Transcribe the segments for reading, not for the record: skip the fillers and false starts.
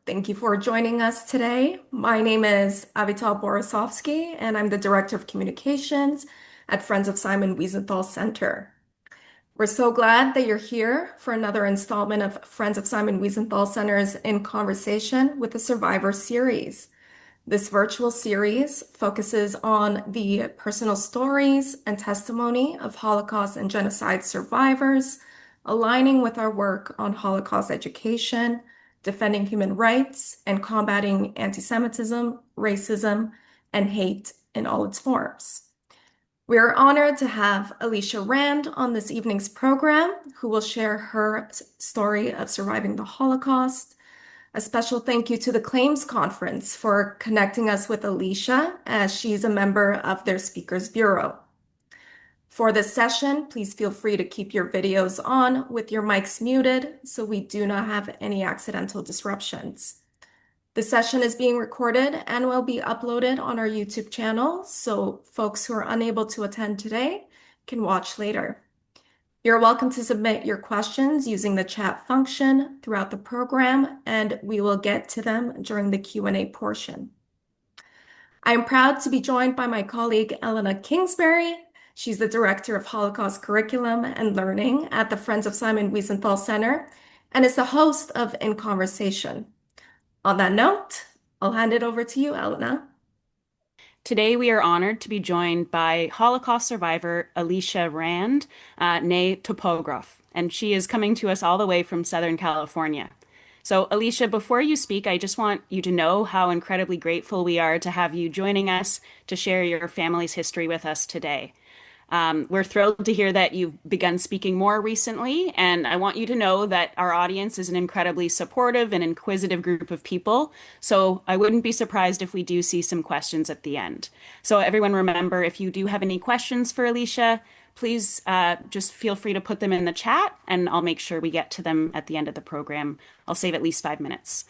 Thank you for joining us today. My name is Avital Borisovsky, and I'm the Director of Communications at Friends of Simon Wiesenthal Center. We're so glad that you're here for another installment of Friends of Simon Wiesenthal Center's In Conversation with the Survivor series. This virtual series focuses on the personal stories and testimony of Holocaust and genocide survivors, aligning with our work on Holocaust education, defending human rights, and combating anti-Semitism, racism, and hate in all its forms. We are honored to have Alicia Rand on this evening's program, who will share her story of surviving the Holocaust. A special thank you to the Claims Conference for connecting us with Alicia, as she's a member of their Speakers Bureau. For this session, please feel free to keep your videos on with your mics muted so we do not have any accidental disruptions. The session is being recorded and will be uploaded on our YouTube channel, so folks who are unable to attend today can watch later. You're welcome to submit your questions using the chat function throughout the program, and we will get to them during the Q&A portion. I am proud to be joined by my colleague, Elena Kingsbury. She's the Director of Holocaust Curriculum and Learning at the Friends of Simon Wiesenthal Center and is the host of In Conversation. On that note, I'll hand it over to you, Elena. Today, we are honored to be joined by Holocaust survivor Alicia Rand, née Topograph, and she is coming to us all the way from Southern California. So, Alicia, before you speak, I just want you to know how incredibly grateful we are to have you joining us to share your family's history with us today. We're thrilled to hear that you've begun speaking more recently, and I want you to know that our audience is an incredibly supportive and inquisitive group of people, so I wouldn't be surprised if we do see some questions at the end. So everyone remember, if you do have any questions for Alicia, please just feel free to put them in the chat, and I'll make sure we get to them at the end of the program. I'll save at least 5 minutes.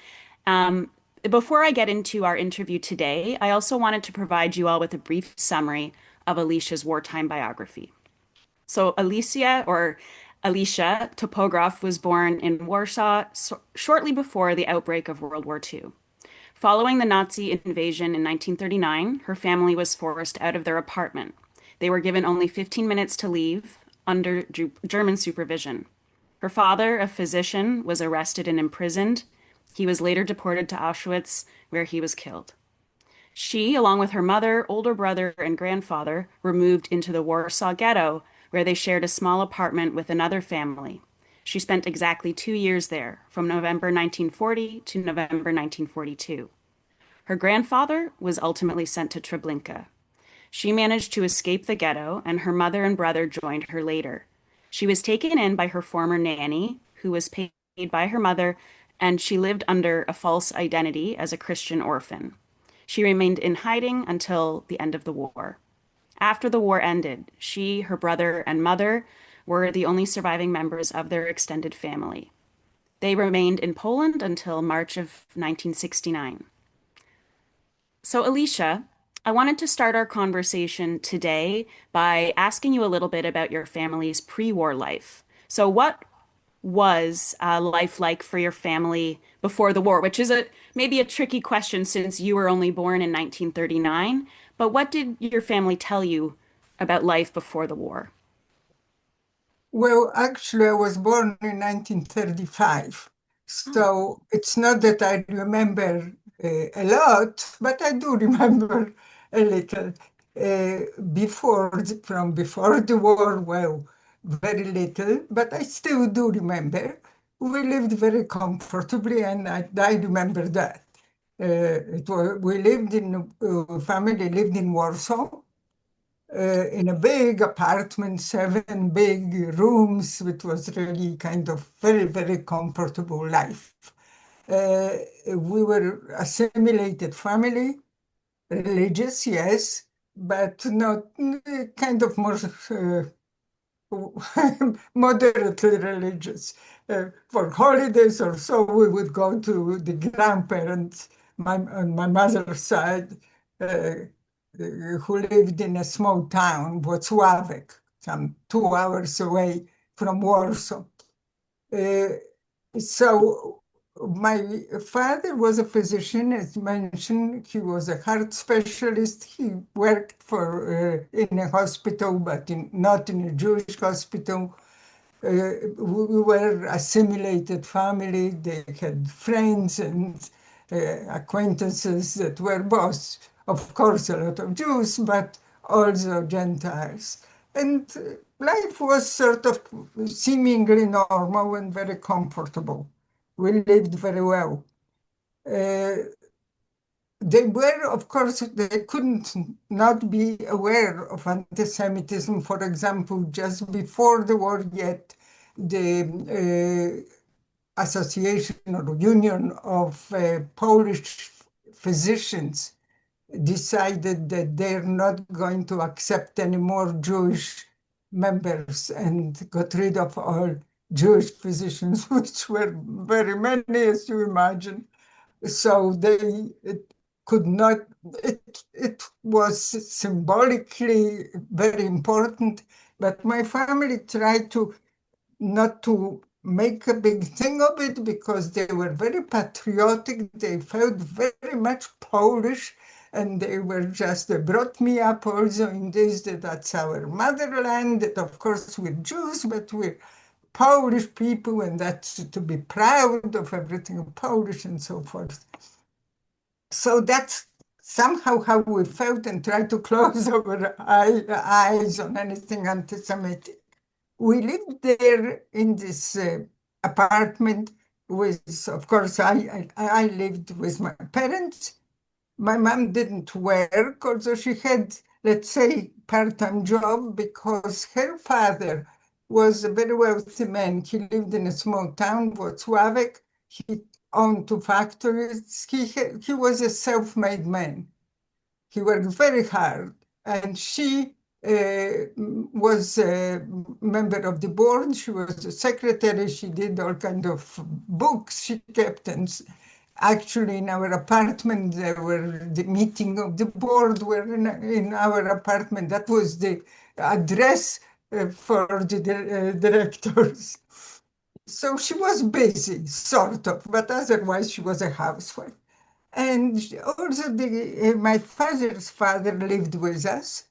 Before I get into our interview today, I also wanted to provide you all with a brief summary of Alicia's wartime biography. So Alicia Topograph was born in Warsaw shortly before the outbreak of World War II. Following the Nazi invasion in 1939, her family was forced out of their apartment. They were given only 15 minutes to leave under German supervision. Her father, a physician, was arrested and imprisoned. He was later deported to Auschwitz, where he was killed. She, along with her mother, older brother, and grandfather, were moved into the Warsaw Ghetto, where they shared a small apartment with another family. She spent exactly 2 years there, from November 1940 to November 1942. Her grandfather was ultimately sent to Treblinka. She managed to escape the ghetto, and her mother and brother joined her later. She was taken in by her former nanny, who was paid by her mother, and she lived under a false identity as a Christian orphan. She remained in hiding until the end of the war. After the war ended, she, her brother, and mother were the only surviving members of their extended family. They remained in Poland until March of 1969. So, Alicia, I wanted to start our conversation today by asking you a little bit about your family's pre-war life. So, what was life like for your family before the war, which is maybe a tricky question since you were only born in 1939. But what did your family tell you about life before the war? Well, actually, I was born in 1935. Oh, So it's not that I remember a lot, but I do remember a little. From before the war, well, very little, but I still do remember. We lived very comfortably, and I remember that. We lived family lived in Warsaw, in a big apartment, 7 big rooms. It was really kind of very, very comfortable life. We were assimilated family, religious, yes, but not kind of more moderately religious. For holidays or so, we would go to the grandparents, on my mother's side, who lived in a small town, Włocławek, some 2 hours away from Warsaw. So My father was a physician, as mentioned. He was a heart specialist. He worked in a hospital, but not in a Jewish hospital. We were assimilated family. They had friends and acquaintances that were both, of course, a lot of Jews, but also Gentiles. And life was sort of seemingly normal and very comfortable. We lived very well. Uh, they were, of course, they couldn't not be aware of anti-Semitism. For example, just before the war yet, the Association or Union of Polish Physicians decided that they're not going to accept any more Jewish members and got rid of all Jewish physicians, which were very many, as you imagine. So it could not, it was symbolically very important, but my family tried to not to make a big thing of it because they were very patriotic. They felt very much Polish, and they brought me up also in this, that's our motherland, that of course we're Jews, but we're Polish people, and that's to be proud of everything Polish and so forth. So that's somehow how we felt and tried to close our eyes on anything anti-Semitic. We lived there in this apartment with, of course, I lived with my parents. My mom didn't work, although she had, let's say, part-time job because her father was a very wealthy man. He lived in a small town, Włocławek. He owned two factories. He was a self-made man. He worked very hard, and she was a member of the board. She was a secretary. She did all kind of books she kept, and actually in our apartment there were the meeting of the board were in our apartment. That was the address for the directors. So she was busy, sort of, but otherwise she was a housewife. And also my father's father lived with us.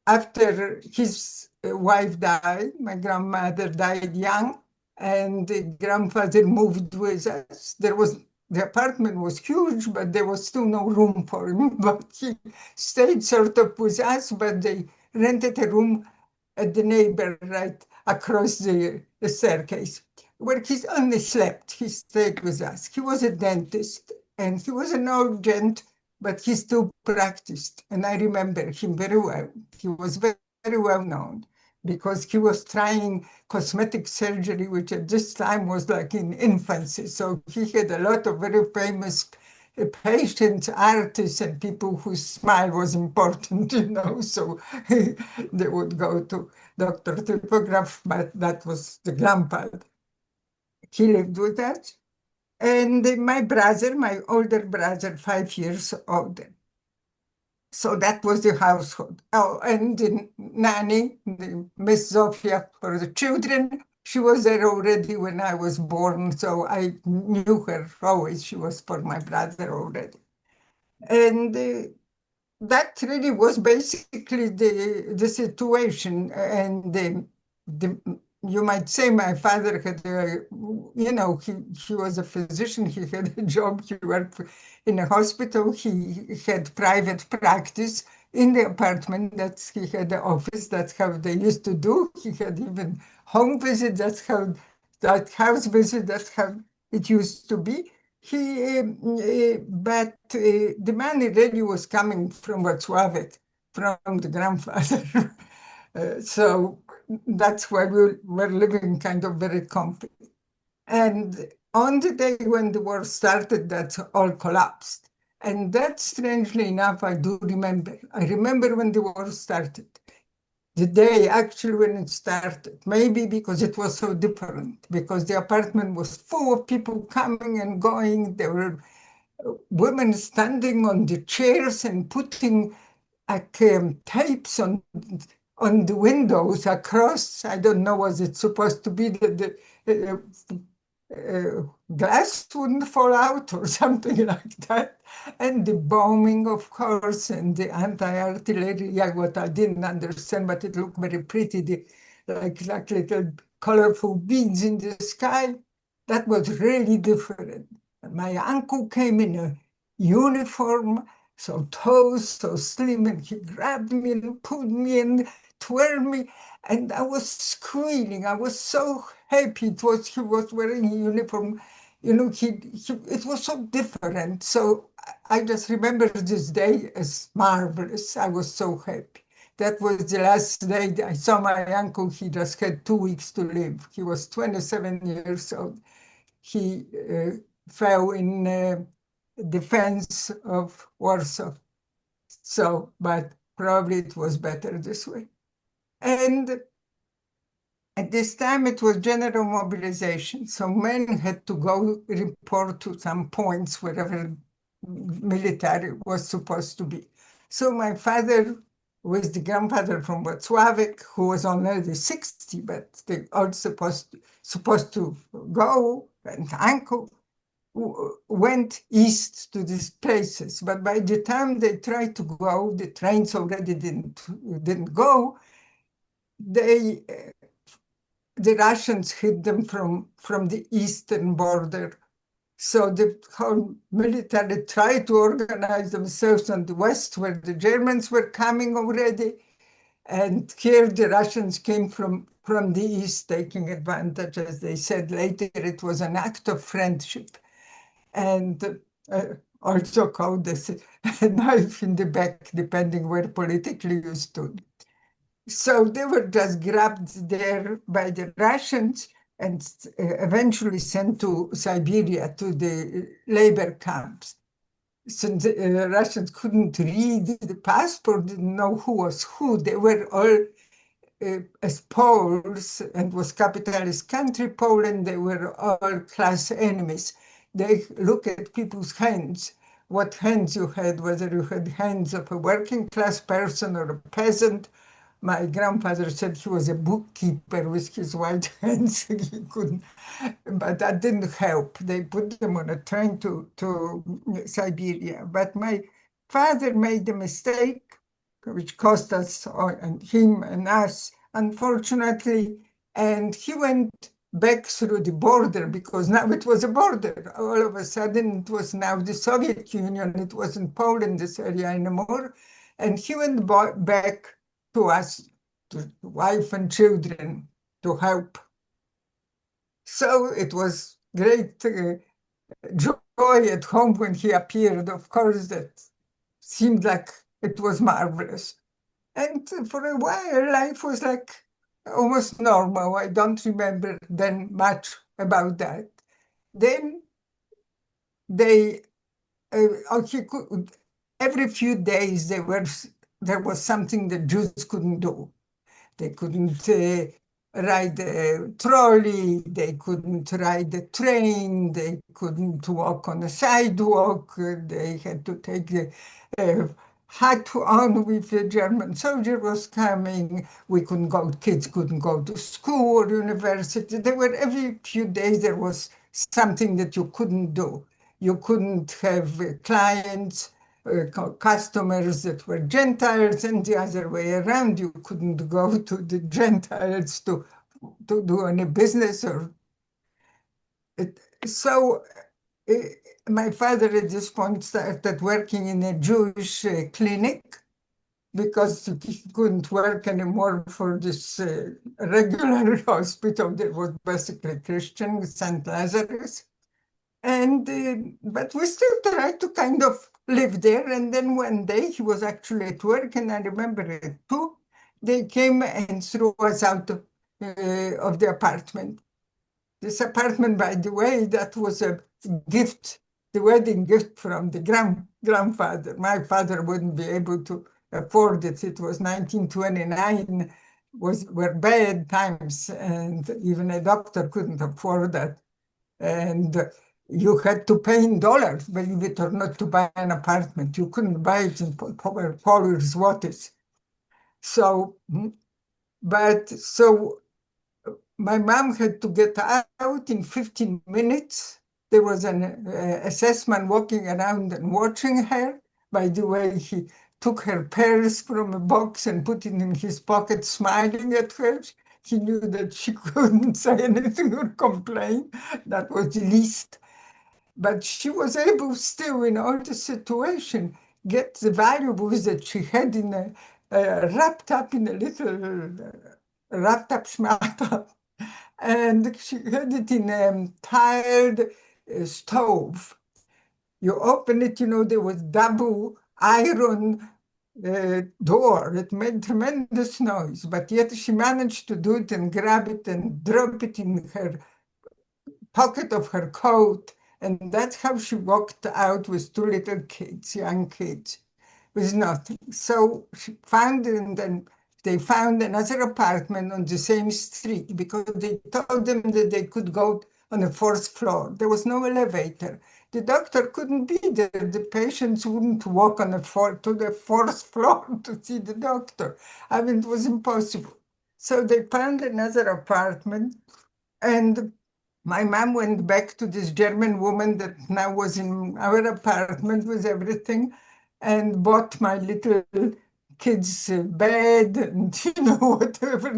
After his wife died, my grandmother died young, and the grandfather moved with us. The apartment was huge, but there was still no room for him. But he stayed sort of with us, but they rented a room at the neighbor right across the staircase, where he only slept. He stayed with us. He was a dentist, and he was an old gent, but he still practiced. And I remember him very well. He was very, very well known because he was trying cosmetic surgery, which at this time was like in infancy. So he had a lot of very famous patients, artists, and people whose smile was important, So they would go to Dr. Typograph, but that was the grandpa. He lived with us. And my brother, my older brother, 5 years older. So that was the household. Oh, and the nanny, the Miss Zofia for the children, she was there already when I was born, so I knew her always. She was for my brother already. And that really was basically the situation. And you might say my father had he was a physician. He had a job. He worked in a hospital. He had private practice in the apartment. He had the office. That's how they used to do. He had even home visit. That house visit. That's how it used to be. But the money really was coming from Włocławek, from the grandfather. So that's why we were living kind of very comfy. And on the day when the war started, that all collapsed. And that, strangely enough, I do remember. I remember when the war started. The day actually when it started, maybe because it was so different, because the apartment was full of people coming and going. There were women standing on the chairs and putting like tapes on the windows across. I don't know, was it supposed to be the glass wouldn't fall out or something like that. And the bombing, of course, and the anti-artillery, yeah, what I didn't understand, but it looked very pretty, like little colorful beads in the sky. That was really different. And my uncle came in a uniform, so tall, so slim, and he grabbed me and pulled me and twirled me, and I was squealing. I was so happy he was wearing a uniform. It was so different. So I just remember this day as marvelous. I was so happy. That was the last day I saw my uncle. He just had 2 weeks to live. He was 27 years old. He fell in defense of Warsaw. So, but probably it was better this way. And at this time, it was general mobilization. So men had to go report to some points wherever military was supposed to be. So my father was the grandfather from Włocławek, who was already 60, but they all supposed to go, and uncle went east to these places. But by the time they tried to go, the trains already didn't go. The Russians hit them from the eastern border. So the whole military tried to organize themselves on the west, where the Germans were coming already. And here the Russians came from the east, taking advantage. As they said later, it was an act of friendship. And also called this a knife in the back, depending where politically you stood. So they were just grabbed there by the Russians and eventually sent to Siberia, to the labor camps. Since the Russians couldn't read the passport, didn't know who was who, they were all, as Poles, and was capitalist country, Poland, they were all class enemies. They look at people's hands, what hands you had, whether you had hands of a working class person or a peasant. My grandfather said he was a bookkeeper with his white hands. He couldn't, but that didn't help. They put them on a train to Siberia. But my father made a mistake, which cost us, and him and us, unfortunately. And he went back through the border, because now it was a border. All of a sudden, it was now the Soviet Union. It wasn't Poland, this area anymore. And he went back to us, to wife and children, to help. So it was great joy at home when he appeared. Of course, that seemed like it was marvelous. And for a while, life was like almost normal. I don't remember then much about that. Then they, he could, every few days there was something the Jews couldn't do. They couldn't ride a trolley, they couldn't ride a train, they couldn't walk on a sidewalk, they had to take the hat on if the German soldier was coming. Kids couldn't go to school or university. Every few days there was something that you couldn't do. You couldn't have clients, customers that were Gentiles, and the other way around. You couldn't go to the Gentiles to do any business. So uh, my father at this point started working in a Jewish clinic, because he couldn't work anymore for this regular hospital that was basically Christian, St. Lazarus. But we still tried to kind of live there. And then one day he was actually at work, and I remember it too. They came and threw us out of the apartment. This apartment, by the way, that was a gift, the wedding gift from the grandfather. My father wouldn't be able to afford it. It was 1929, were bad times, and even a doctor couldn't afford that. And you had to pay in dollars, believe it or not, to buy an apartment. You couldn't buy it in Polish zlotys. So, so my mom had to get out in 15 minutes. There was an assessment walking around and watching her. By the way, he took her purse from a box and put it in his pocket, smiling at her. He knew that she couldn't say anything or complain. That was the least. But she was able still, in all the situation, get the valuables that she had in wrapped up in a little wrapped up schmapp, and she had it in a tiled stove. You open it, there was double iron door. It made tremendous noise, but yet she managed to do it and grab it and drop it in her pocket of her coat. And that's how she walked out with two little kids, young kids, with nothing. So she found, and then they found another apartment on the same street because they told them that they could go on the fourth floor. There was no elevator. The doctor couldn't be there. The patients wouldn't walk on to the fourth floor to see the doctor. I mean, it was impossible. So they found another apartment, and my mom went back to this German woman that now was in our apartment with everything, and bought my little kids' bed and whatever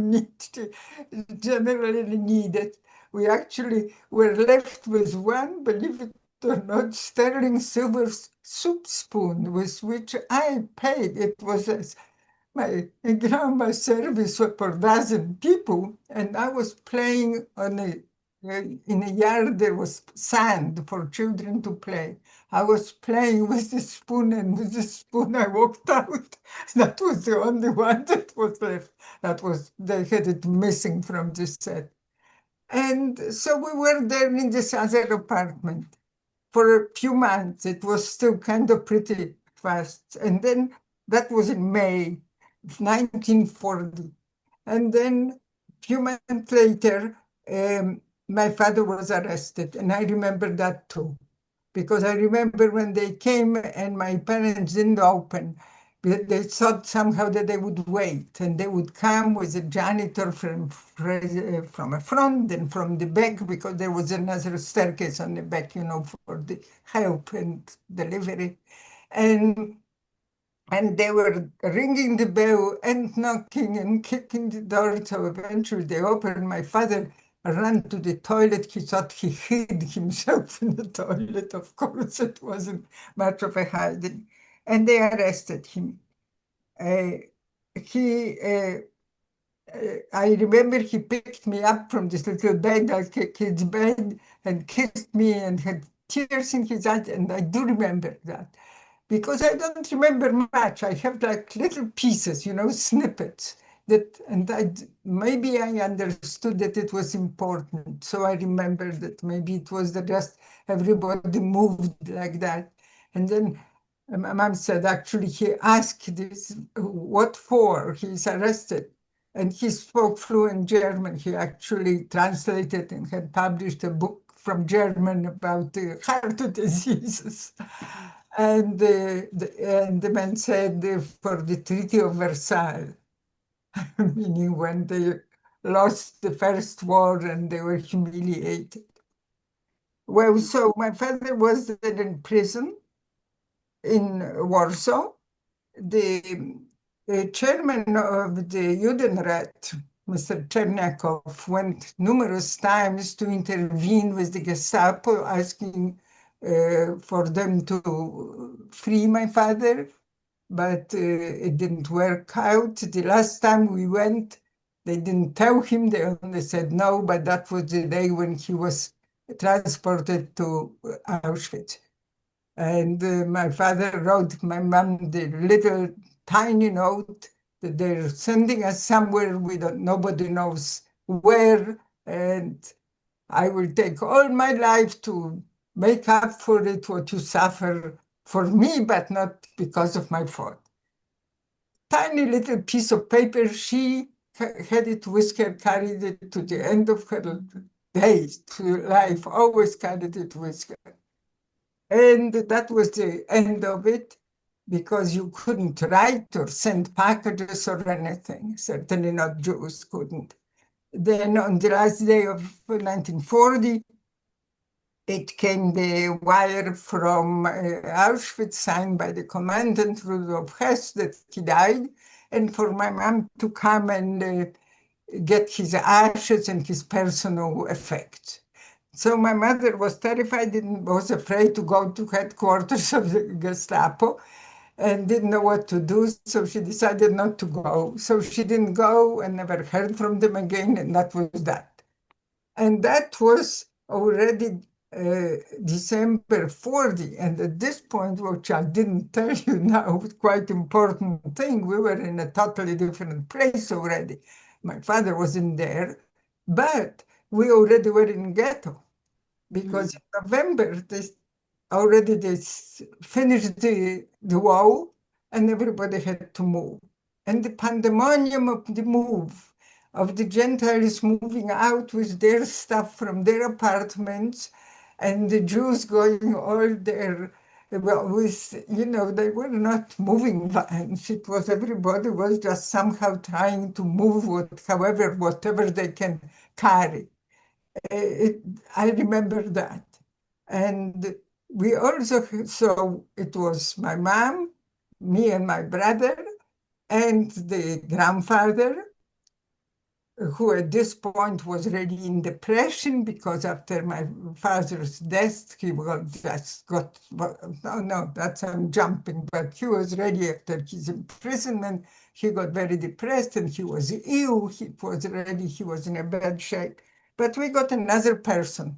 generally needed. We actually were left with one, believe it or not, sterling silver soup spoon with which I paid. It was my grandma service for dozen people, and I was playing in a yard. There was sand for children to play. I was playing with the spoon, and with the spoon I walked out. That was the only one that was left. They had it missing from the set. And so we were there in this other apartment for a few months. It was still kind of pretty fast. And then that was in May of 1940. And then a few months later, my father was arrested. And I remember that too, because I remember when they came and my parents didn't open. They thought somehow that they would wait, and they would come with a janitor from a front and from the back, because there was another staircase on the back, for the help and delivery. And they were ringing the bell and knocking and kicking the door. So eventually they opened. My father ran to the toilet. He thought he hid himself in the toilet. Of course, it wasn't much of a hiding. And they arrested him. Uh, he, I remember he picked me up from this little bed, like a kid's bed, and kissed me and had tears in his eyes. And I do remember that, because I don't remember much. I have like little pieces, snippets maybe I understood that it was important. So I remember that maybe it was the rest, everybody moved like that. And then my mom said, actually, he asked this, what for? He's arrested. And he spoke fluent German. He actually translated and had published a book from German about heart diseases. And the man said, for the Treaty of Versailles, meaning when they lost the First War and they were humiliated. Well, so my father was then in prison in Warsaw. The chairman of the Judenrat, Mr. Chernakov, went numerous times to intervene with the Gestapo, asking for them to free my father, but it didn't work out. The last time we went, they didn't tell him, they only said no, but that was the day when he was transported to Auschwitz. And my father wrote my mom the little tiny note that they're sending us somewhere nobody knows where, and I will take all my life to make up for it, what you suffer for me, but not because of my fault. Tiny little piece of paper, she had it with her, carried it to the end of her days, to life, always carried it with her. And that was the end of it, because you couldn't write or send packages or anything. Certainly not Jews couldn't. Then on the last day of 1940, it came the wire from Auschwitz signed by the commandant Rudolf Hess that he died, and for my mom to come and get his ashes and his personal effects. So my mother was terrified and was afraid to go to headquarters of the Gestapo and didn't know what to do, so she decided not to go. So she didn't go and never heard from them again, and that was that. And that was already December 40. And at this point, which I didn't tell you now, quite important thing, we were in a totally different place already. My father wasn't there, but we already were in ghetto because in November, they finished the wall and everybody had to move. And the pandemonium of the move, of the Gentiles moving out with their stuff from their apartments and the Jews going all their, well, with, they were not moving vans. It was everybody was just somehow trying to move whatever they can carry. It, I remember that. And we also, so it was my mom, me and my brother, and the grandfather, who at this point was already in depression because after my father's death, he was just got, no, that's I'm jumping, but he was ready after his imprisonment. He got very depressed and he was ill. He was in a bad shape. But we got another person.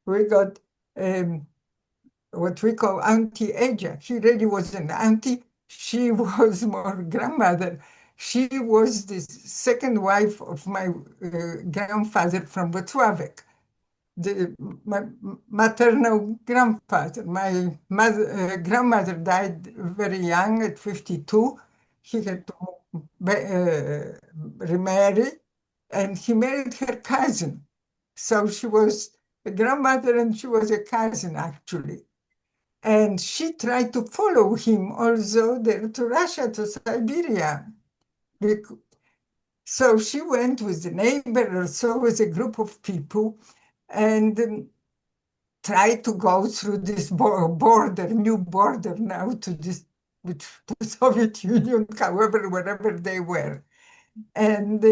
We got what we call Auntie Eja. She really was an auntie. She was more grandmother. She was the second wife of my grandfather from Włocławek, my maternal grandfather. My grandmother died very young at 52. He had to remarry, and he married her cousin. So she was a grandmother and she was a cousin, actually. And she tried to follow him also there to Russia, to Siberia. So she went with a neighbor or so, with a group of people, and tried to go through this border, new border now to this, with the Soviet Union, however, wherever they were. And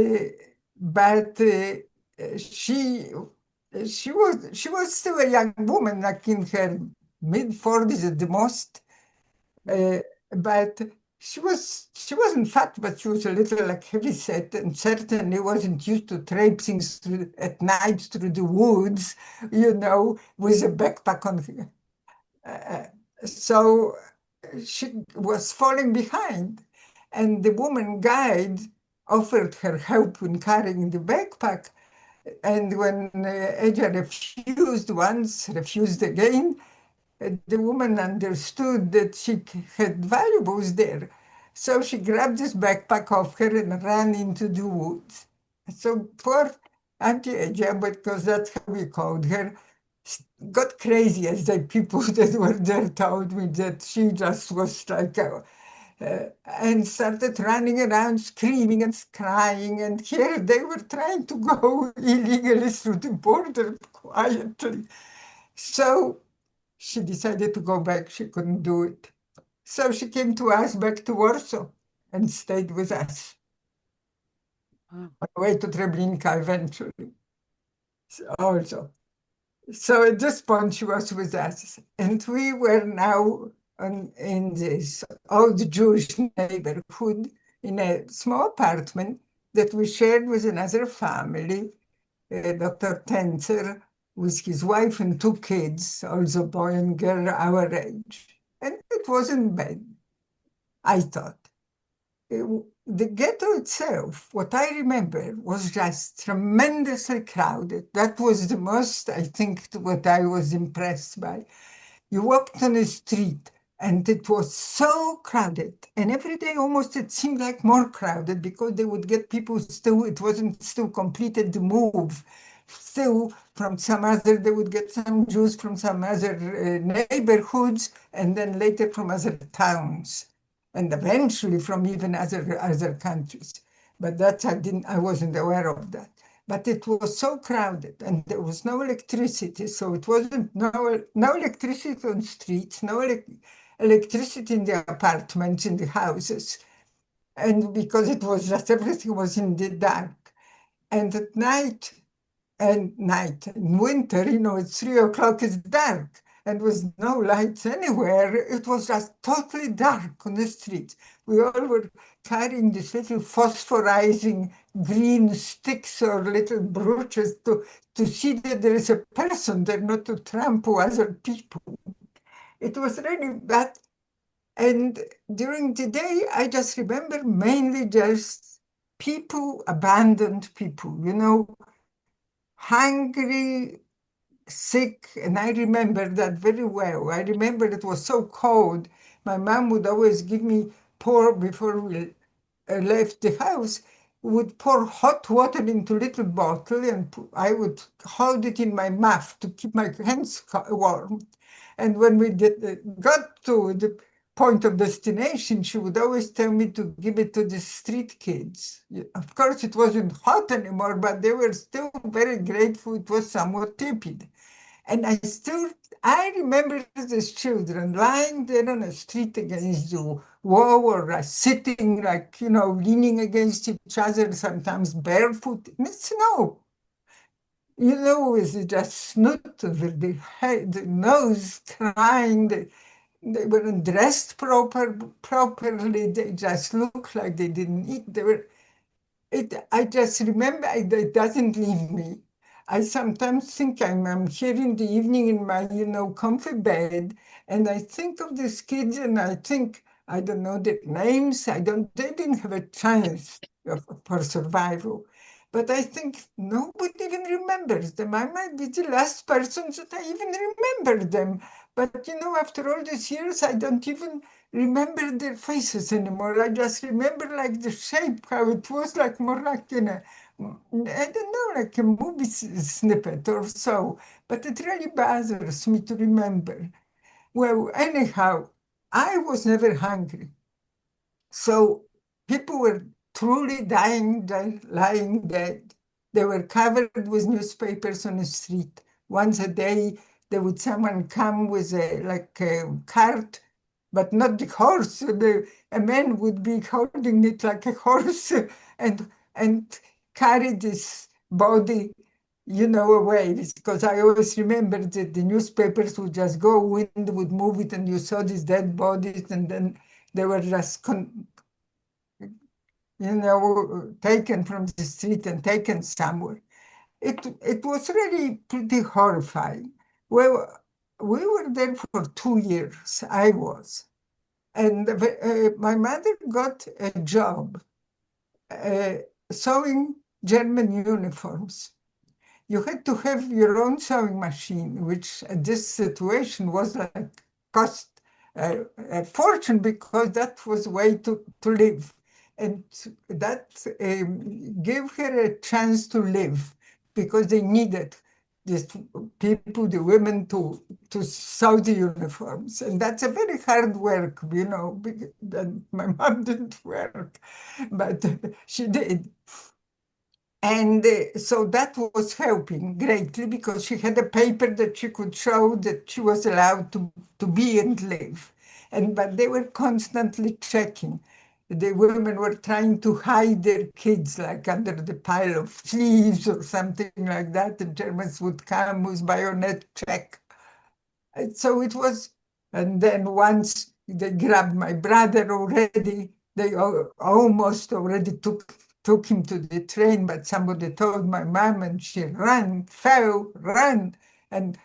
but she was still a young woman, like in her mid-40s at the most. Uh, but she wasn't fat, but she was a little like heavyset, and certainly wasn't used to traipsing at night through the woods, with a backpack on her. So she was falling behind, and the woman guide offered her help in carrying the backpack. And when Eja refused once, refused again, the woman understood that she had valuables there. So she grabbed this backpack off her and ran into the woods. So poor Auntie Eja, because that's how we called her, got crazy, as the people that were there told me, that she just was like and started running around screaming and crying. And here they were trying to go illegally through the border quietly. So she decided to go back. She couldn't do it. So she came to us back to Warsaw and stayed with us Wow. on the way to Treblinka eventually. Also. So at this point, she was with us. And we were now in this old Jewish neighborhood in a small apartment that we shared with another family, Dr. Tenzer, with his wife and two kids, also boy and girl our age. And it wasn't bad, I thought. The ghetto itself, what I remember, was just tremendously crowded. That was the most, I think, what I was impressed by. You walked on the street and it was so crowded. And every day almost it seemed like more crowded because they would get people still, it wasn't still completed the move. Still from some other, they would get some Jews from some other neighborhoods and then later from other towns and eventually from even other countries. But that I wasn't aware of that. but it was so crowded and there was no electricity. So it wasn't no electricity on streets, no electricity in the apartments, in the houses. And because it was just everything was in the dark. And at night, in winter, it's 3 o'clock, it's dark, and with no lights anywhere. It was just totally dark on the streets. We all were carrying these little phosphorizing green sticks or little brooches to see that there is a person there, not to trample other people. It was really bad. And during the day, I just remember mainly just people, abandoned people, hungry, sick, and I remember that very well. I remember it was so cold. My mom would always give me pour before we left the house, would pour hot water into little bottle, and I would hold it in my mouth to keep my hands warm. And when we got to the point of destination, she would always tell me to give it to the street kids. Of course, it wasn't hot anymore, but they were still very grateful. It was somewhat tepid. And I remember these children lying there on the street against the wall or sitting leaning against each other, sometimes barefoot in the snow. With just snoot over the head, the nose, crying. They weren't dressed properly. They just looked like they didn't eat. I just remember it doesn't leave me. I sometimes think I'm here in the evening in my, comfy bed, and I think of these kids and I think, I don't know their names. They didn't have a chance for survival. But I think nobody even remembers them. I might be the last person that I even remember them. But, after all these years, I don't even remember their faces anymore. I just remember like the shape, how it was like more like I don't know, like a movie snippet or so. But it really bothers me to remember. Well, anyhow, I was never hungry. So people were truly dying, lying dead. They were covered with newspapers on the street. Once a day, someone come with a cart, but not the horse. A man would be holding it like a horse and carry this body, away. Because I always remember that the newspapers would just go, wind would move it, and you saw these dead bodies, and then they were just taken from the street and taken somewhere. It was really pretty horrifying. Well, we were there for 2 years, I was. And my mother got a job uh, sewing German uniforms. You had to have your own sewing machine, which at this situation was like cost a fortune because that was a way to live. And that gave her a chance to live because they needed these people, the women, to sew the uniforms. And that's a very hard work, my mom didn't work, but she did. And so that was helping greatly because she had a paper that she could show that she was allowed to be and live. But they were constantly checking. The women were trying to hide their kids like under the pile of sleeves or something like that. The Germans would come with bayonet check. And so it was, and then once they grabbed my brother already, they almost already took him to the train, but somebody told my mom and she ran, fell, ran, and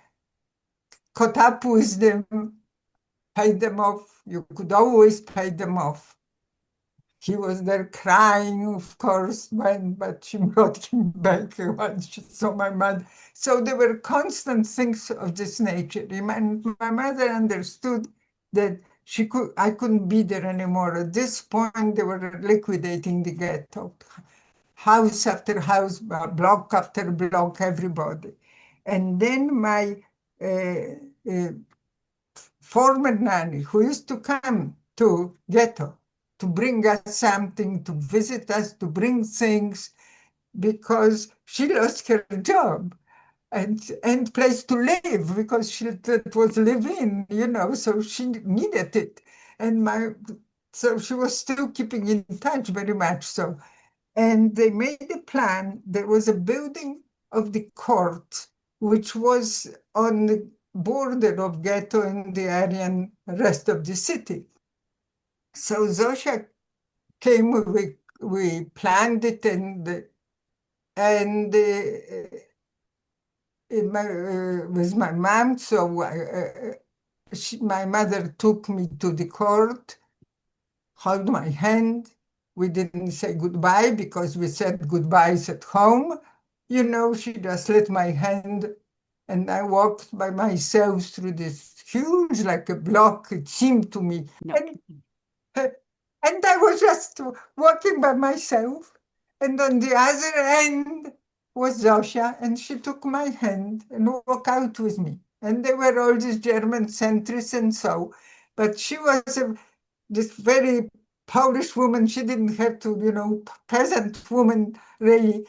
caught up with them, paid them off. You could always pay them off. He was there crying, of course, but she brought him back once she saw my mother. So there were constant things of this nature. My mother understood that I couldn't be there anymore. At this point, they were liquidating the ghetto, house after house, block after block, everybody. And then my uh, uh, former nanny, who used to come to ghetto to bring us something, to visit us, to bring things, because she lost her job and place to live because it was live-in, so she needed it. And so she was still keeping in touch very much so. And they made a plan. There was a building of the court, which was on the border of ghetto and the Aryan rest of the city. So Zosha came, we planned it, and with my mom. So my mother took me to the court, held my hand. We didn't say goodbye because we said goodbyes at home. She just let my hand, and I walked by myself through this huge, like a block, it seemed to me. No. And and I was just walking by myself. And on the other end was Zosha, and she took my hand and walked out with me. And there were all these German centrists and so, but she was this very Polish woman. She didn't have to, peasant woman, really.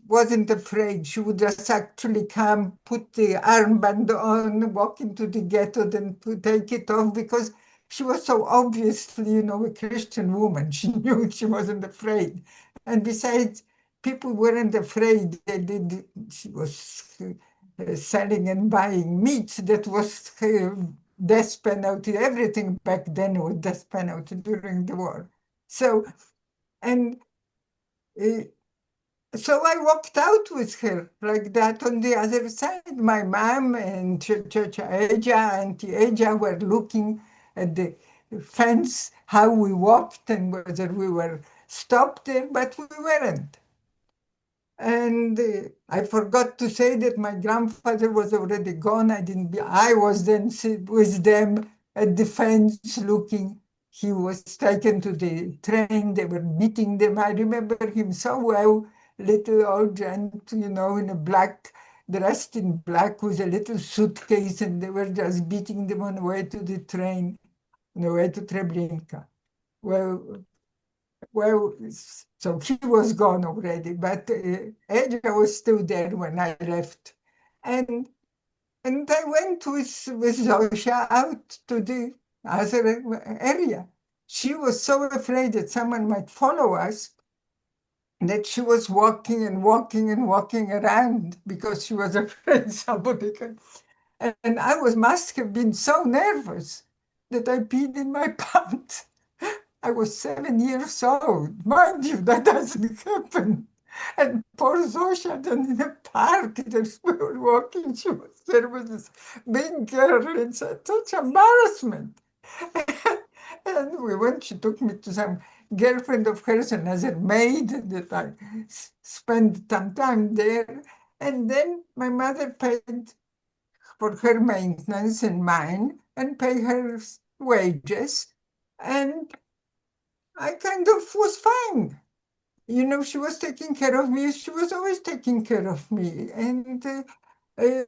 Wasn't afraid. She would just actually come, put the armband on, walk into the ghetto, then take it off because she was so obviously, a Christian woman. She knew she wasn't afraid. And besides, people weren't afraid. She was selling and buying meat that was death penalty. Everything back then was death penalty during the war. So, and uh, so I walked out with her like that on the other side. My mom and Auntie Aja were looking at the fence, how we walked and whether we were stopped there, but we weren't. And I forgot to say that my grandfather was already gone. I was then with them at the fence looking. He was taken to the train. They were beating them. I remember him so well, little old gent, in a black, dressed in black with a little suitcase, and they were just beating them on the way to the train, on the way to Treblinka. Well, so he was gone already, but Edgar was still there when I left. And and I went with Zosha out to the other area. She was so afraid that someone might follow us that she was walking and walking and walking around because she was afraid somebody could. And must have been so nervous that I peed in my pants. I was 7 years old. Mind you, that doesn't happen. And poor Zosha, then in the park, as we were walking, there was this big girl and such embarrassment. And we went, she took me to some girlfriend of hers, another maid that I spent some time there. And then my mother paid for her maintenance and mine and pay her wages. And I kind of was fine. She was taking care of me. She was always taking care of me. Uh,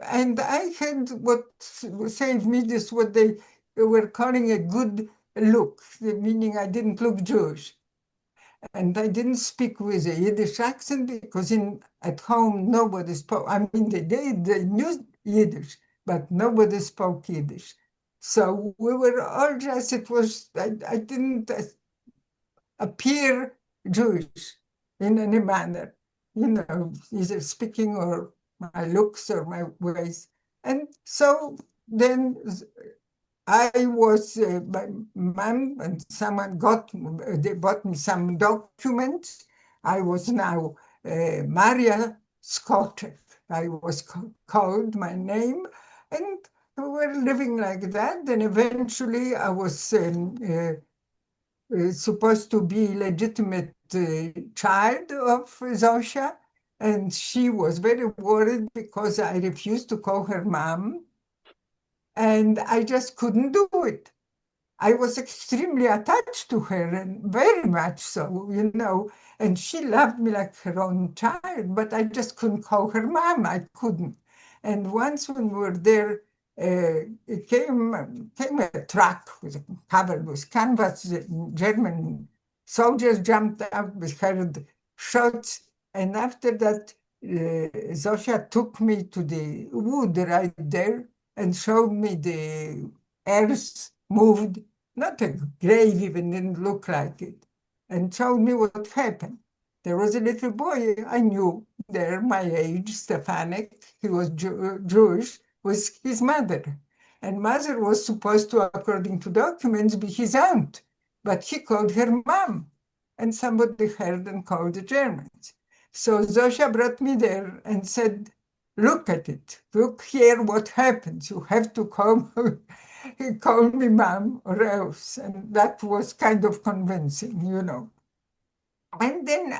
and I had what saved me this, what they were calling a good look, meaning I didn't look Jewish. And I didn't speak with a Yiddish accent because at home nobody spoke. I mean, they knew Yiddish, but nobody spoke Yiddish. So we were all just, I didn't appear Jewish in any manner, either speaking or my looks or my ways. And so then I was, my mom and someone they bought me some documents. I was now Maria Skotek. I was called my name, and we were living like that. And eventually I was supposed to be legitimate child of Zosha, and she was very worried because I refused to call her mom, and I just couldn't do it. I was extremely attached to her, and very much so, and she loved me like her own child, but I just couldn't call her mom. I couldn't. And once when we were there, it came a truck covered with canvas. The German soldiers jumped out. We heard shots. And after that, Zosha took me to the wood right there and showed me the earth moved, not a grave even, didn't look like it, and showed me what happened. There was a little boy I knew there, my age, Stefanik, he was Jewish, was his mother. And mother was supposed to, according to documents, be his aunt, but he called her mom. And somebody heard and called the Germans. So Zosha brought me there and said, look at it. Look here what happens. You have to call, call me mom or else. And that was kind of convincing, you know. And then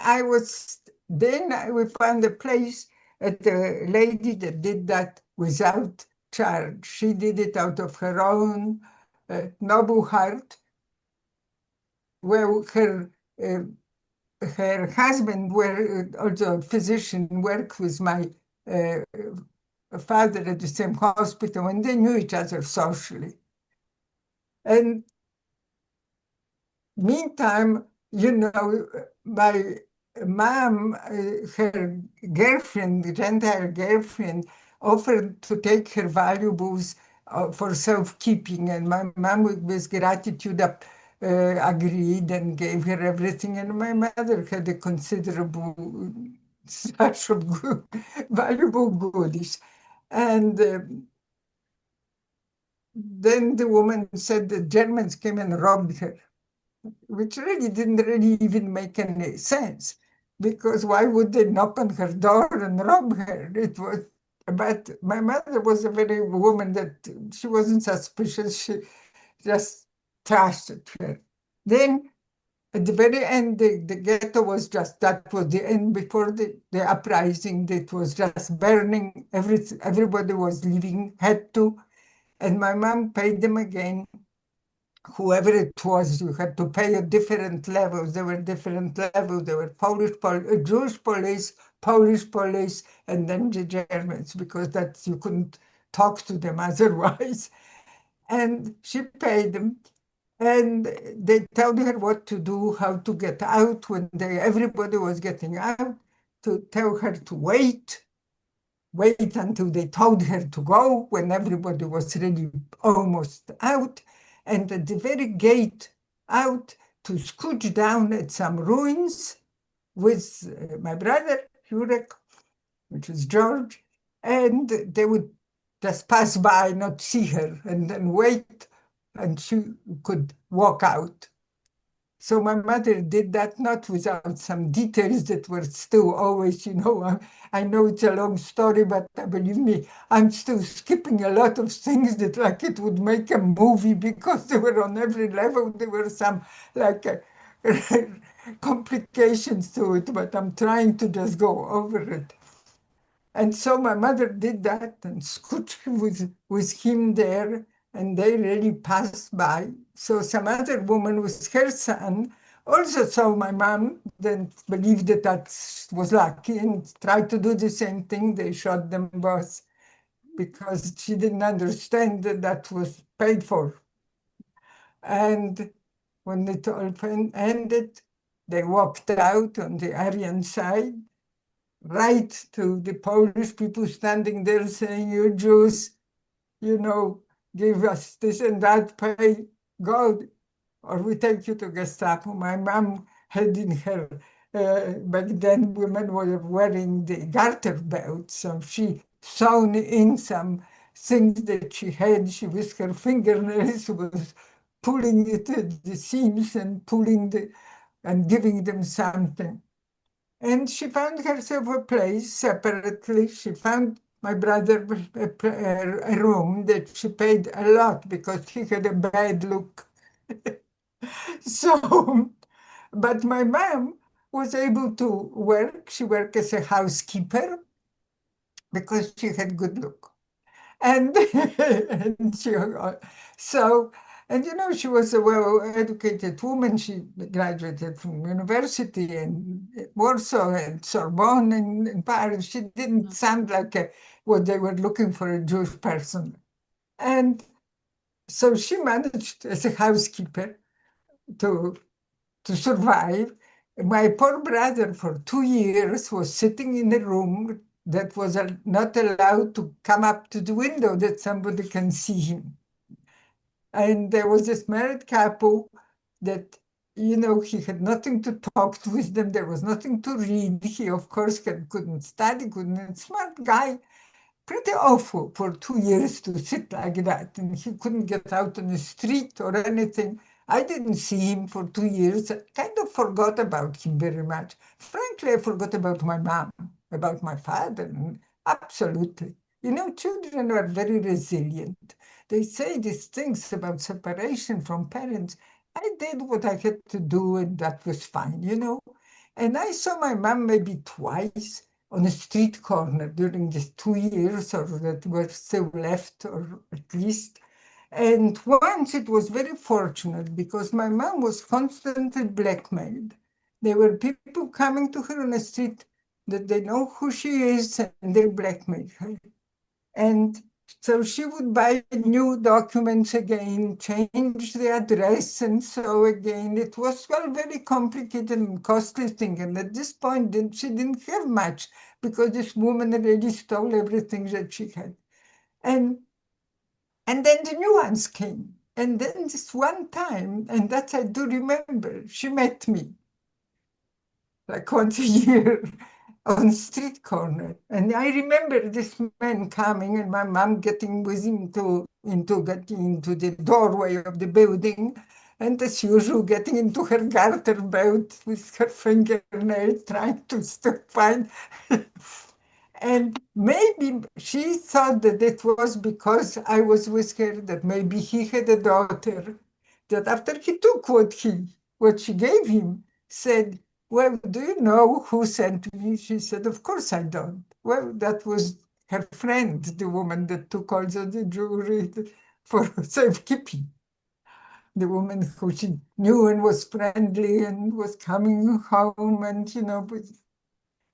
we found a place at the lady that did that without charge. She did it out of her own noble heart, where her husband, were also a physician, worked with my uh, father at the same hospital, and they knew each other socially. And meantime, you know, my mom, her girlfriend, the Gentile girlfriend, offered to take her valuables for safekeeping, and my mom, with gratitude, agreed and gave her everything. And my mother had a considerable stash of valuable goodies. And then the woman said the Germans came and robbed her, which really didn't really even make any sense, because why would they knock on her door and rob her? It was, but my mother was a very woman that she wasn't suspicious. She just trusted her. Then at the very end, the ghetto was just, that was the end before the uprising. It was just burning. Everybody was leaving, had to. And my mom paid them again, whoever it was. You had to pay at different levels. There were different levels. There were Jewish police, Polish police, and then the Germans, because that you couldn't talk to them otherwise. And she paid them. And they told her what to do, how to get out when everybody was getting out, to tell her to wait until they told her to go when everybody was really almost out. And at the very gate out, to scooch down at some ruins with my brother, Jurek, which is George, and they would just pass by, not see her, and then wait, and she could walk out. So my mother did that, not without some details that were still always, I know it's a long story, but believe me, I'm still skipping a lot of things that like it would make a movie, because they were on every level. There were some like complications to it, but I'm trying to just go over it. And so my mother did that and scooched with him there, and they really passed by. So some other woman with her son also saw my mom, then believed that that was lucky and tried to do the same thing. They shot them both because she didn't understand that that was paid for. And when it all ended, they walked out on the Aryan side, right to the Polish people standing there saying, you Jews, give us this and that, pay God, or we take you to Gestapo. My mom had in her, back then women were wearing the garter belt, so she sewn in some things that she had. She with her fingernails was pulling it at the seams and and giving them something. And she found herself a place separately. She found my brother a room that she paid a lot because he had a bad look. So, but my mom was able to work. She worked as a housekeeper because she had good look. And, and so, and she was a well-educated woman. She graduated from university in Warsaw and Sorbonne in Paris. She didn't sound like what they were looking for, a Jewish person. And so she managed as a housekeeper to survive. My poor brother for 2 years was sitting in a room that was not allowed to come up to the window that somebody can see him. And there was this married couple that, he had nothing to talk to with them. There was nothing to read. He, of course, couldn't study, couldn't, smart guy, pretty awful for 2 years to sit like that. And he couldn't get out on the street or anything. I didn't see him for 2 years. I kind of forgot about him very much. Frankly, I forgot about my mom, about my father. Absolutely. Children are very resilient. They say these things about separation from parents. I did what I had to do, and that was fine. And I saw my mom maybe twice on a street corner during these 2 years, or that were still left, or at least. And once it was very fortunate because my mom was constantly blackmailed. There were people coming to her on the street that they know who she is and they blackmail her. And so she would buy new documents again, change the address, and so again. It was well very complicated and costly thing. And at this point, she didn't have much because this woman really stole everything that she had. And and then the new ones came. And then this one time, and that I do remember, she met me like once a year on street corner. And I remember this man coming and my mom getting with him getting into the doorway of the building. And as usual, getting into her garter belt with her fingernail, trying to still find. And maybe she thought that it was because I was with her, that maybe he had a daughter, that after he took what she gave him, said, well, do you know who sent me? She said, of course I don't. Well, that was her friend, the woman that took also the jewelry for safekeeping. The woman who she knew and was friendly and was coming home but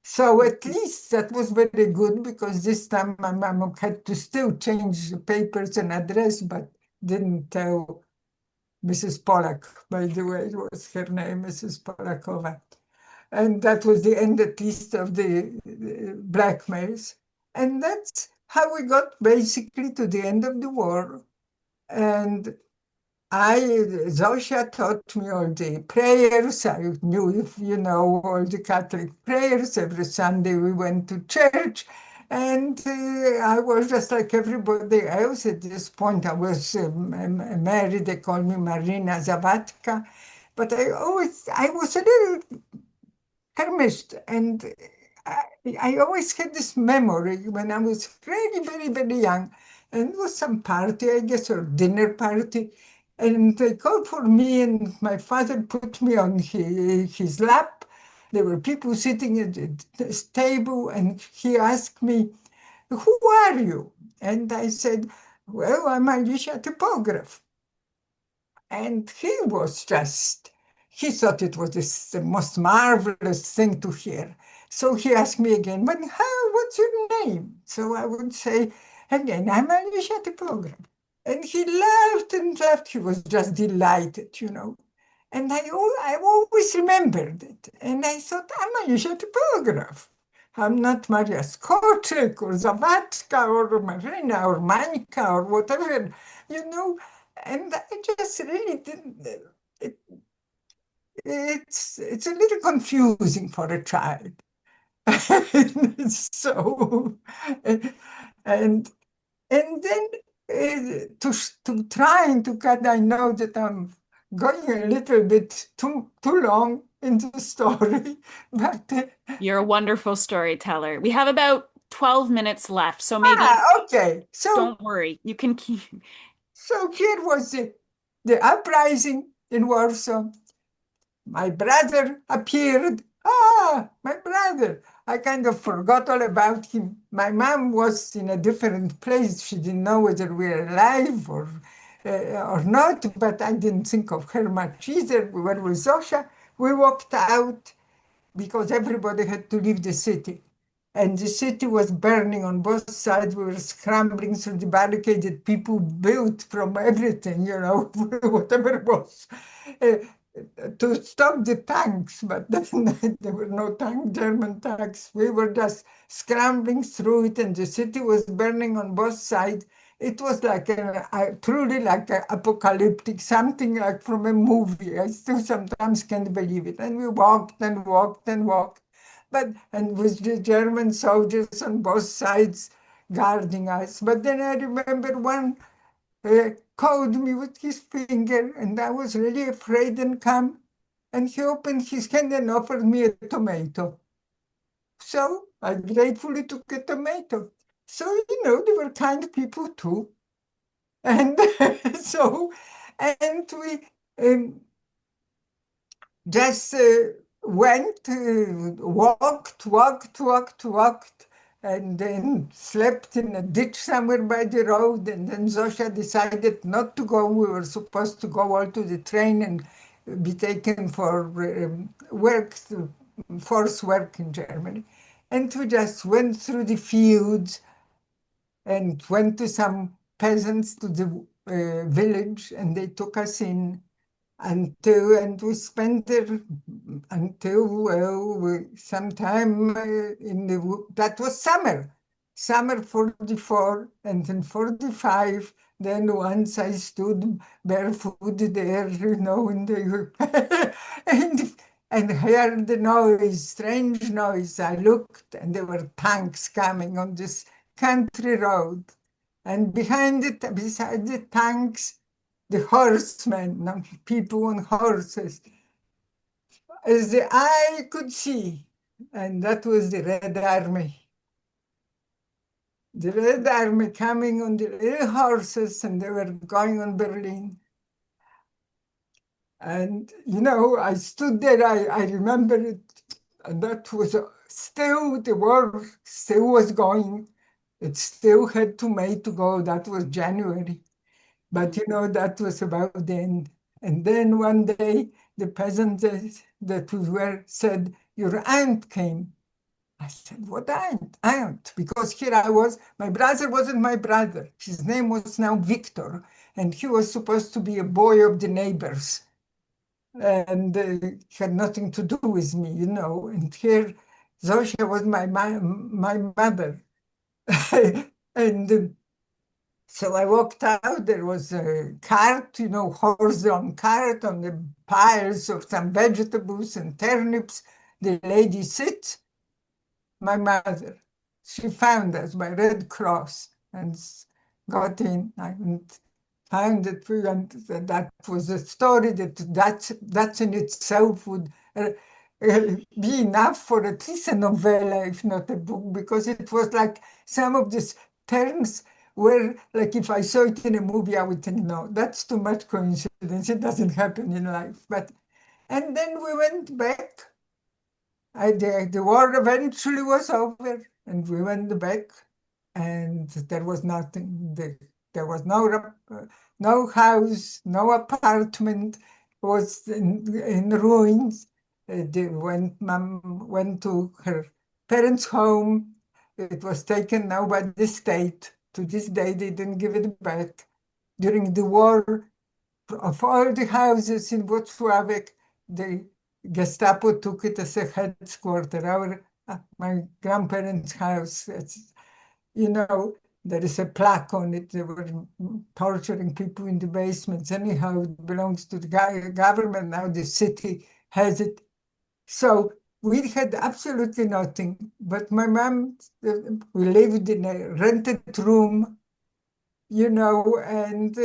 so at least that was very good because this time my mom had to still change the papers and address, but didn't tell Mrs. Pollack, by the way, it was her name, Mrs. Pollakova. And that was the end, at least, of the blackmails. And that's how we got basically to the end of the war. And Zosia taught me all the prayers. I knew, if all the Catholic prayers. Every Sunday we went to church. And I was just like everybody else. At this point, I was married. They called me Marina Zavatka. But I was a little famished. And I always had this memory when I was really very, very young. And it was some party, I guess, or dinner party. And they called for me, and my father put me on his lap. There were people sitting at this table, and he asked me, who are you? And I said, well, I'm Alicia Typograph. And he thought it was the most marvelous thing to hear. So he asked me again, but what's your name? So I would say, again, I'm Alicia Typograph. And he laughed and laughed. He was just delighted. And I always remembered it. And I thought, I'm Alicia Typograph. I'm not Maria Skoczek or Zavatka or Marina or Manika or whatever, you know. And I just really didn't. It, it's a little confusing for a child. So, and and then to trying to cut, I know that I'm going a little bit too long in the story, but You're a wonderful storyteller. We have about 12 minutes left, so maybe okay. So don't worry. You can keep. so here was the uprising in Warsaw. My brother appeared. My brother. I kind of forgot all about him. My mom was in a different place. She didn't know whether we were alive or not, but I didn't think of her much either. We were with Zosha. We walked out because everybody had to leave the city. And the city was burning on both sides. We were scrambling through the barricade that people built from everything, whatever it was. to stop the tanks, but then there were no German tanks. We were just scrambling through it, and the city was burning on both sides. It was like truly like an apocalyptic, something like from a movie. I still sometimes can't believe it. And we walked and walked and walked, and with the German soldiers on both sides guarding us. But then I remember one called me with his finger, and I was really afraid and calm. And he opened his hand and offered me a tomato. So I gratefully took a tomato. So, they were kind people too. And so, and we just went, walked, and then slept in a ditch somewhere by the road. And then Zosha decided not to go. We were supposed to go all to the train and be taken for work, forced work in Germany. And we just went through the fields and went to some peasants to the village, and they took us in and we spent there until sometime that was summer 44, and in 45 then once I stood barefoot there, in the and and heard the noise, strange noise. I looked, and there were tanks coming on this country road, and beside the tanks, the horsemen, people on horses, as the eye could see. And that was the Red Army. The Red Army coming on the little horses, and they were going on Berlin. And, I stood there, I remember it, and that was still, the war still was going. It still had to May to go. That was January. But that was about the end. And then one day, the peasant that we were said, "Your aunt came." I said, "What aunt?" Aunt, because here I was. My brother wasn't my brother. His name was now Victor, and he was supposed to be a boy of the neighbors, and had nothing to do with me, And here, Zosha was my mother, and. So I walked out, there was a cart, horse-drawn cart on the piles of some vegetables and turnips. The lady sits, my mother. She found us by Red Cross and got in and found that that was a story that's in itself would be enough for at least a novella, if not a book, because it was like some of these turns where, like, if I saw it in a movie, I would think, no, that's too much coincidence. It doesn't happen in life. And then we went back. The war eventually was over, and we went back, and there was nothing. There was no house, no apartment. It was in ruins. Mom went to her parents' home. It was taken now by the state. To this day, they didn't give it back. During the war, of all the houses in Włocławek, the Gestapo took it as a headquarters. My grandparents' house, there is a plaque on it. They were torturing people in the basements. Anyhow, it belongs to the government. Now the city has it. So we had absolutely nothing. But my mom, we lived in a rented room, and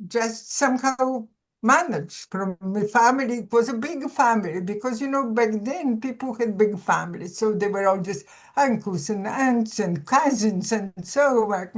just somehow managed from the family. It was a big family because, back then people had big families. So they were all just uncles and aunts and cousins. And so like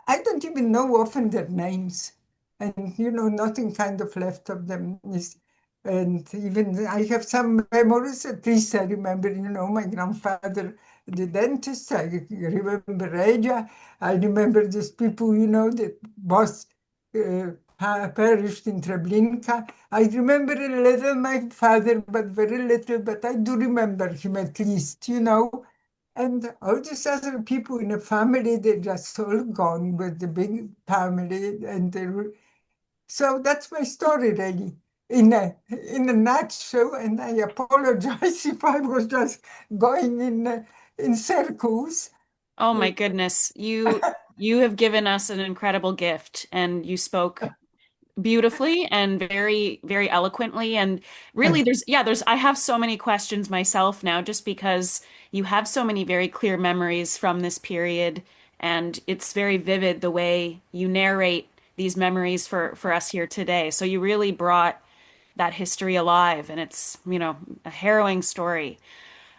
I don't even know often their names. And, nothing kind of left of them is, and even I have some memories, at least I remember, my grandfather, the dentist, I remember Regia, I remember these people, that both perished in Treblinka. I remember a little my father, but very little, but I do remember him at least, And all these other people in a family, they're just all gone with the big family, and they were So that's my story, really, in a nutshell. And I apologize if I was just going in circles. Oh my goodness. You have given us an incredible gift and you spoke beautifully and very, very eloquently. And really, there's, I have so many questions myself now just because you have so many very clear memories from this period. And it's very vivid the way you narrate these memories for us here today. So you really brought that history alive. And it's, a harrowing story.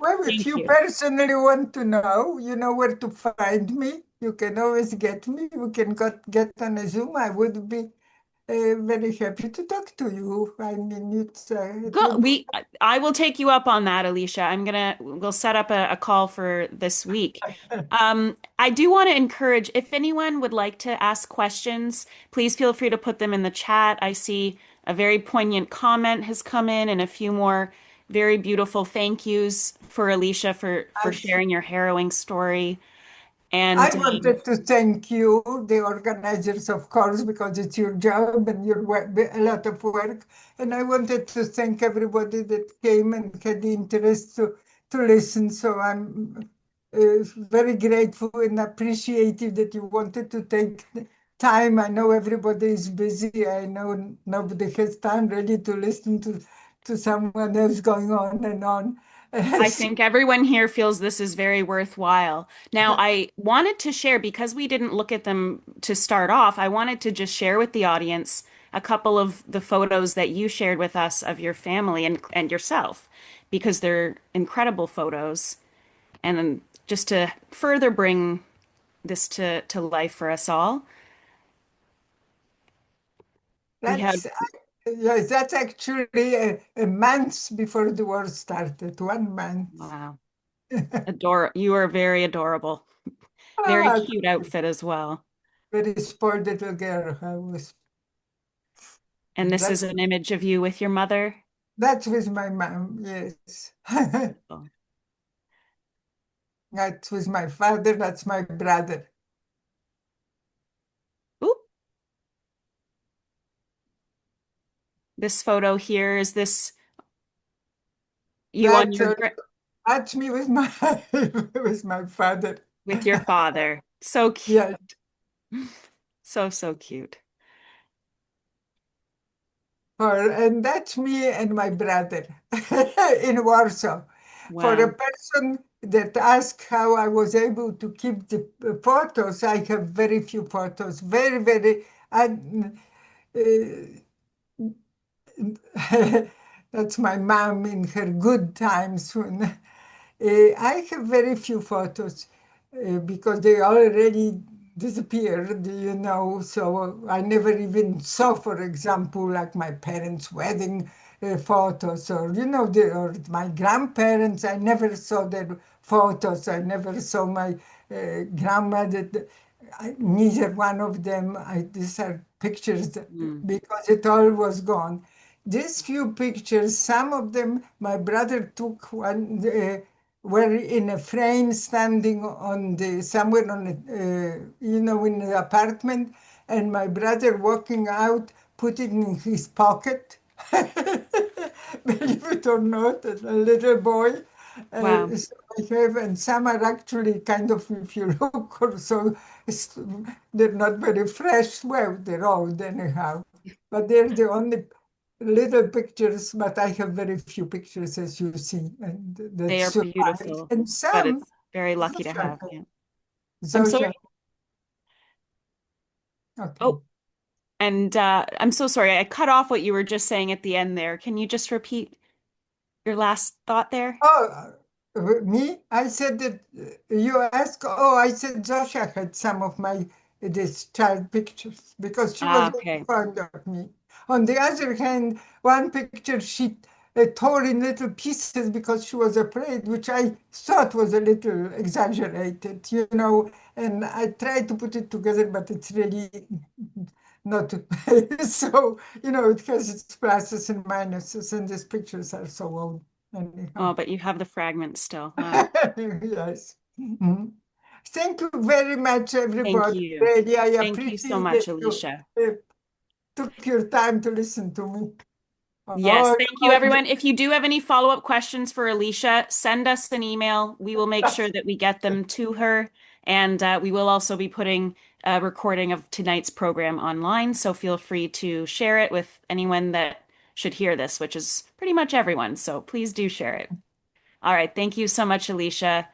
Well, if Thank you you. personally want to know, you know where to find me. You can always get me. We can get on a Zoom. I would be very happy to talk to you. I mean, it Go, would be. I will take you up on that, Alicia. We'll set up a call for this week. I do want to encourage, if anyone would like to ask questions, please feel free to put them in the chat. I see a very poignant comment has come in and a few more very beautiful thank yous for Alicia for I, sharing your harrowing story. I And wanted to thank you, the organizers, of course, because it's your job and your work, a lot of work. And I wanted to thank everybody that came and had the interest to listen. So I'm very grateful and appreciative that you wanted to take the time. I know everybody is busy. I know nobody has time really to listen to someone else going on and on. I So, think everyone here feels this is very worthwhile. Now, I wanted to share, because we didn't look at them to start off, I wanted to just share with the audience a couple of the photos that you shared with us of your family and yourself, because they're incredible photos. And just to further bring this to life for us all, we have, that's yes, that's actually a month before the war started, 1 month. wow, you are very adorable. Very Ah, cute outfit as well. very spoiled little girl. I was And this is that an image of you with your mother. that's with my mom, yes. Oh. That's with my father, that's my brother. Oop. This photo here, is this you on That's your that's me with my with my father. with your father? So cute. Yeah, So, so cute. and that's me and my brother in Warsaw. For a Wow. person that asked how I was able to keep the photos, I have very few photos, very, very. I, that's my mom in her good times. When, I have very few photos because they already disappeared, So I never even saw, for example, like my parents' wedding photos or my grandparents. I never saw their photos. I never saw my grandmother. Neither one of them. These are pictures Mm. because it all was gone. These few pictures, some of them my brother took one, were in a frame standing on somewhere on in the apartment, and my brother walking out, put it in his pocket. Believe it or not, a little boy. Wow. So I have, and some are actually kind of, if you look or so, it's- they're not very fresh. Well, they're old anyhow, but they're the only little pictures. But I have very few pictures, as you see, and that They are survive. beautiful, And but some, it's very lucky to Zosha, have you. I'm so Zosha, okay. Oh, and I'm so sorry. I cut off what you were just saying at the end there. Can you just repeat your last thought there? Oh, me? I said that you asked. Oh, I said Zosha had some of my this child pictures because she was Ah, very okay. fond of me. On the other hand, one picture she tore in little pieces because she was afraid, which I thought was a little exaggerated. And I tried to put it together, but it's really not. So, it has its pluses and minuses, and these pictures are so old. Oh, Anyhow. but you have the fragments still. Wow. Yes. Mhm. Thank you very much, Thank everybody. you. Really, I Thank you so appreciate much, it. Alicia. took your time to listen to me. Yes, Oh, thank you, everyone. If you do have any follow-up questions for Alicia, send us an email. We will make sure that we get them to her. And we will also be putting a recording of tonight's program online. So feel free to share it with anyone that should hear this, which is pretty much everyone. So please do share it. All right. Thank you so much, Alicia.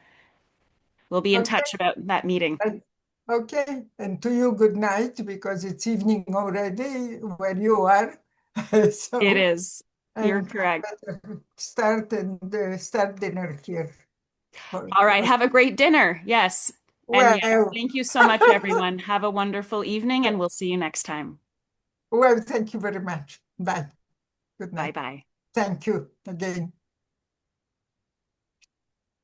We'll be in okay. touch about that meeting. And, okay. And to you, good night, because it's evening already where you are. It So, is. You're and correct. I better start dinner here. All right. Have a great dinner. Yes. And yes, Well, thank you so much, everyone. Have a wonderful evening, and we'll see you next time. well, thank you very much. Bye. Good Bye night. bye. Thank you again.